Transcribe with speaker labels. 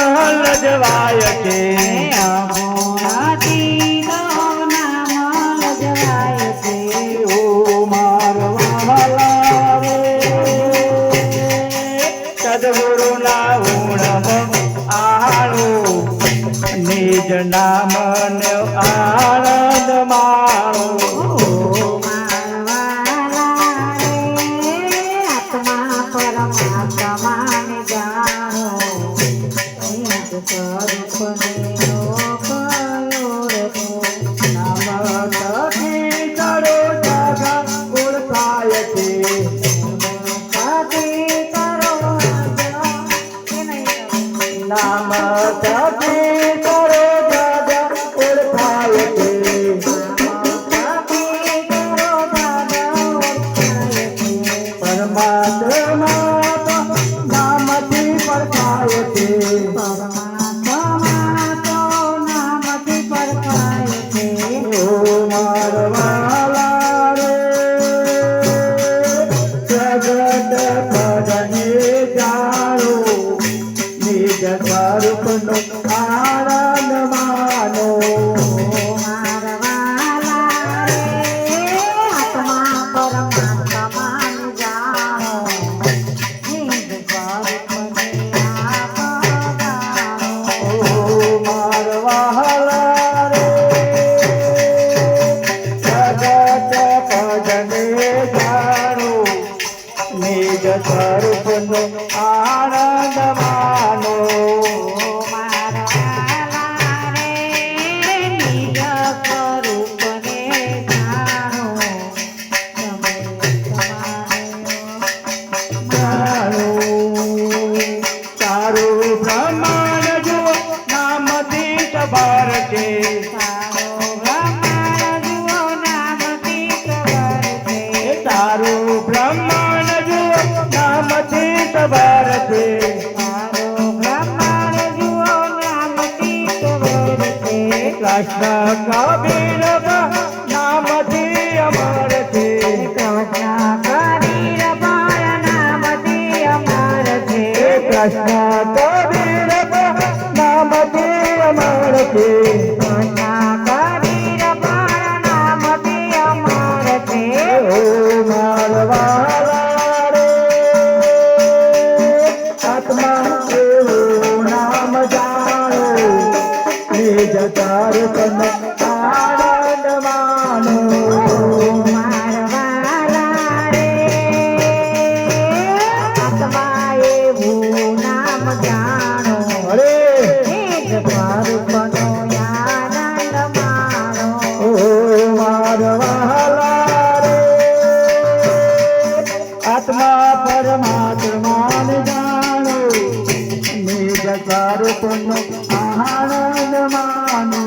Speaker 1: લજવાય છે
Speaker 2: અગુણાતીતો નામ લજવાય છે
Speaker 1: ઓ મારવા રે સદગુરુના ગુણમ આળો નિજ નામ ને આનંદ માળો નામ જપી કરો દાદા ઓળખાય છે પરમાત્મા નામથી પડખાય છે ઓ મારવાલા રે જગત પદને જાણો નિજ સ્વરૂપનો આનંદ માનો મારવાલા રે જગત પદને જાણો નિજ સ્વરૂપનો આનંદ માનો તારું બ્રહ્માંડ જુઓ નામથી સબર છે તારું બ્રહ્માંડ જુઓ નામથી સબર છે કૃષ્ણ કબીર નામથી અમર છે કૃષ્ણ કબીર નામથી અમર છે ઓ મારવાલા રે આત્મા એવું નામ જાણો નિજ સ્વરૂપનો આનંદ માનો અરે ઓ મારવાલા રે આત્મા પરમાત્માને જાણો નિજ સ્વરૂપનો આનંદ માનો